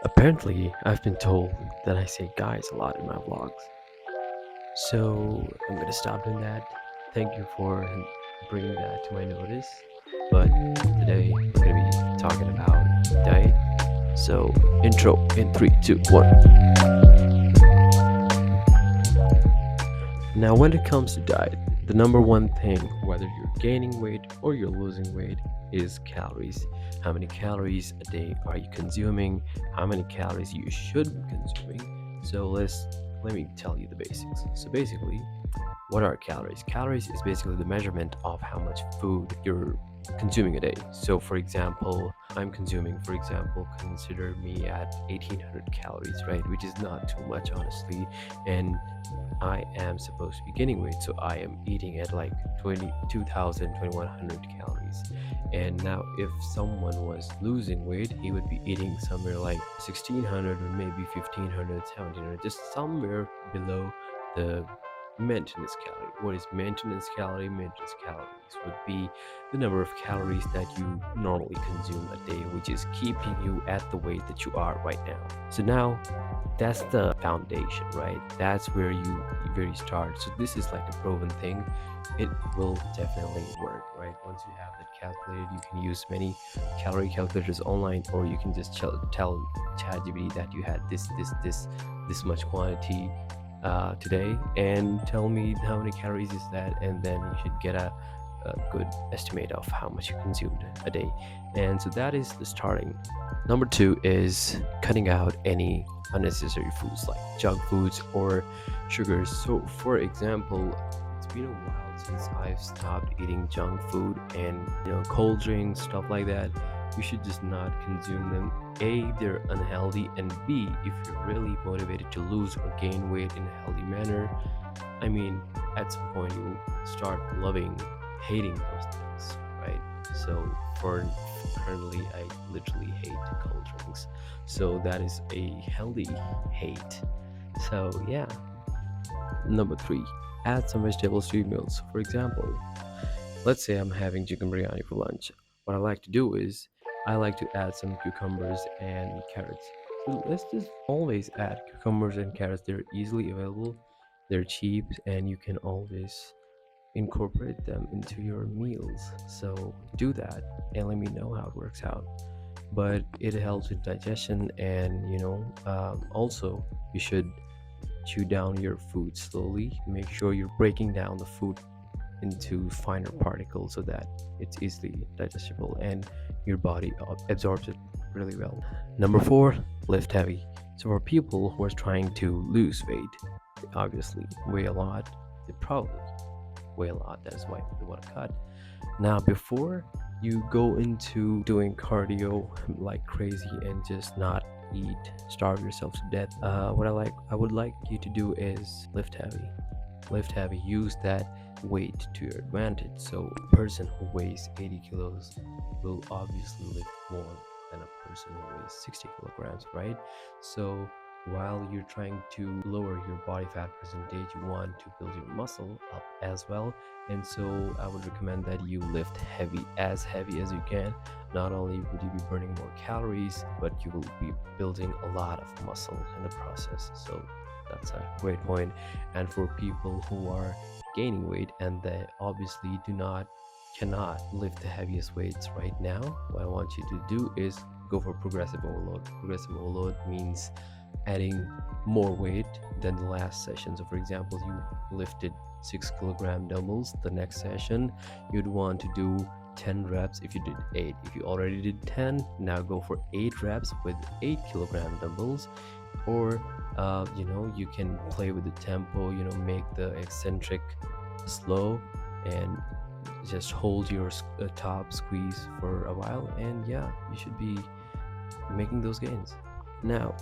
Apparently, I've been told that I say guys a lot in my vlogs. So I'm gonna stop doing that. Thank you for bringing that to my notice. But today we're gonna be talking about diet. So, intro in 3, 2, 1. Now, when it comes to diet, the number one thing, whether you're gaining weight or you're losing weight, is calories. How many calories a day are you consuming? How many calories you should be consuming? So let me tell you the basics. So basically, what are calories? Calories is basically the measurement of how much food you're consuming a day. So, for example, I'm consuming, for example, consider me at 1800 calories, right? Which is not too much, honestly. And I am supposed to be gaining weight, so I am eating at like 22,000, 2100 calories. And now, if someone was losing weight, he would be eating somewhere like 1600 or maybe 1500, 1700, just somewhere below the maintenance calorie. What is maintenance calorie? Maintenance calories would be the number of calories that you normally consume a day, which is keeping you at the weight that you are right now. So now that's the foundation, right? That's where you start. So this is like a proven thing. It will definitely work, right? Once you have that calculated, you can use many calorie calculators online, or you can just tell ChatGPT that you had this much quantity today, and tell me how many calories is that, and then you should get a good estimate of how much you consumed a day. And so that is the starting. Number two is cutting out any unnecessary foods like junk foods or sugars. So for example, it's been a while since I've stopped eating junk food and cold drinks, stuff like that. You should just not consume them. A, they're unhealthy, and B, if you're really motivated to lose or gain weight in a healthy manner, I mean, at some point you'll start hating those things, right? So for currently, I literally hate cold drinks. So that is a healthy hate. So yeah. Number three, add some vegetables to your meals. For example, let's say I'm having chicken biryani for lunch. What I like to do is I like to add some cucumbers and carrots. So let's just always add cucumbers and carrots. They're easily available, they're cheap, and you can always incorporate them into your meals. So do that and let me know how it works out. But it helps with digestion, and also you should chew down your food slowly. Make sure you're breaking down the food into finer particles so that it's easily digestible and your body absorbs it really well. Number four, lift heavy. So for people who are trying to lose weight, they obviously weigh a lot. They probably weigh a lot. That's why they want to cut. Now, before you go into doing cardio like crazy and just not eat, starve yourself to death, I would like you to do is lift heavy. Lift heavy. Use that weight to your advantage. So a person who weighs 80 kilos will obviously lift more than a person who weighs 60 kilograms, right? So while you're trying to lower your body fat percentage, you want to build your muscle up as well. And so I would recommend that you lift heavy as you can. Not only would you be burning more calories, but you will be building a lot of muscle in the process. So that's a great point. And for people who are gaining weight and they obviously cannot lift the heaviest weights right now, what I want you to do is go for progressive overload. Progressive overload means adding more weight than the last session. So for example, you lifted 6 kilogram dumbbells. The next session you'd want to do 10 reps. If you did 8, if you already did 10, now go for 8 reps with 8 kilogram dumbbells. Or you can play with the tempo, make the eccentric slow, and just hold your top squeeze for a while, and yeah, you should be making those gains. Now,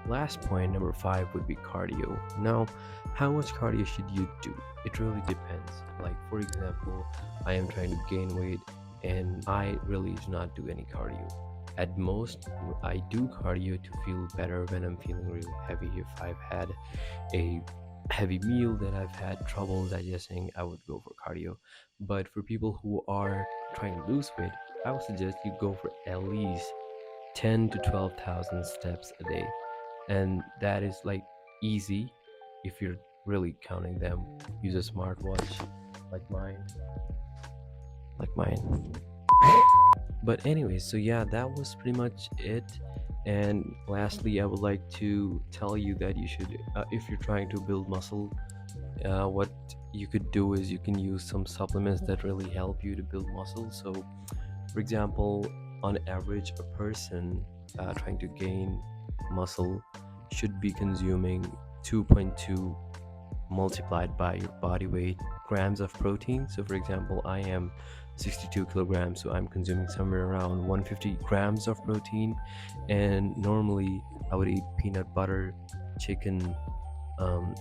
last point, number 5, would be cardio. Now, how much cardio should you do? It really depends. Like, for example, I am trying to gain weight and I really do not do any cardio. At most, I do cardio to feel better when I'm feeling really heavy. If I've had a heavy meal that I've had trouble digesting, I would go for cardio. But for people who are trying to lose weight, I would suggest you go for at least 10 to 12,000 steps a day, and that is like easy if you're really counting them. Use a smartwatch like mine, like mine. But anyways, so yeah, that was pretty much it. And lastly, I would like to tell you that you should, if you're trying to build muscle, what you could do is you can use some supplements that really help you to build muscle. So for example, on average, a person trying to gain muscle should be consuming 2.2 multiplied by your body weight grams of protein. So for example, I am 62 kilograms, so I'm consuming somewhere around 150 grams of protein. And normally I would eat peanut butter, chicken,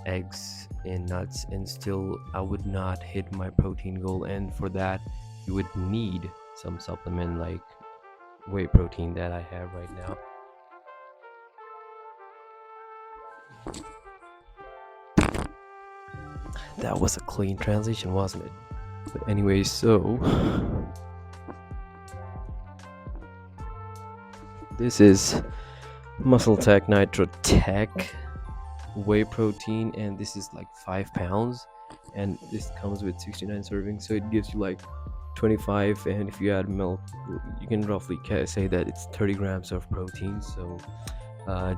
eggs and nuts, and still I would not hit my protein goal. And for that, you would need some supplement like whey protein that I have right now. That was a clean transition, wasn't it? But anyway, so this is Muscle Tech Nitro Tech whey protein, and this is like 5 pounds, and this comes with 69 servings, so it gives you like 25, and if you add milk, you can roughly say that it's 30 grams of protein. So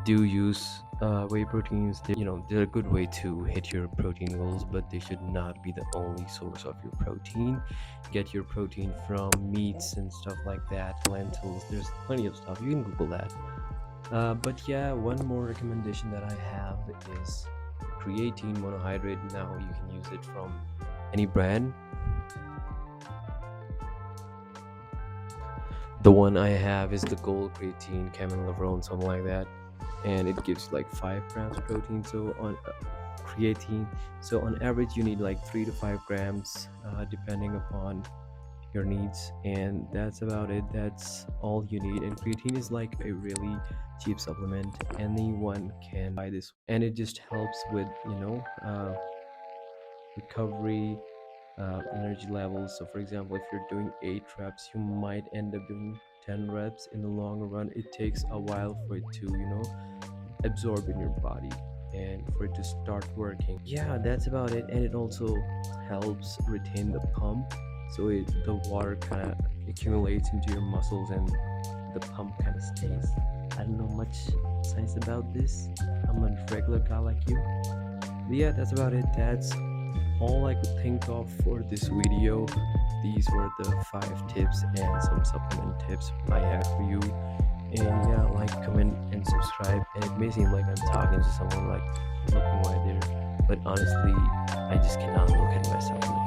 do use whey proteins. They're a good way to hit your protein goals, but they should not be the only source of your protein. Get your protein from meats and stuff like that, lentils. There's plenty of stuff, you can Google that. But yeah, one more recommendation that I have is creatine monohydrate. Now you can use it from any brand. The one I have is the Gold Creatine, Camel Lavrone, something like that, and it gives like 5 grams of protein. So on creatine, so on average you need like 3 to 5 grams, depending upon your needs, and that's about it. That's all you need. And creatine is like a really cheap supplement. Anyone can buy this, and it just helps with recovery, energy levels. So for example, if you're doing 8 reps, you might end up doing 10 reps. In the long run, it takes a while for it to absorb in your body and for it to start working. Yeah, that's about it. And it also helps retain the pump, so the water kind of accumulates into your muscles and the pump kind of stays. I don't know much science about this, I'm a regular guy like you. But yeah, that's about it. That's all I could think of for this video. These were the 5 tips and some supplement tips I have for you. And yeah, like, comment and subscribe. And it may seem like I'm talking to someone like looking right there, but honestly I just cannot look at myself in the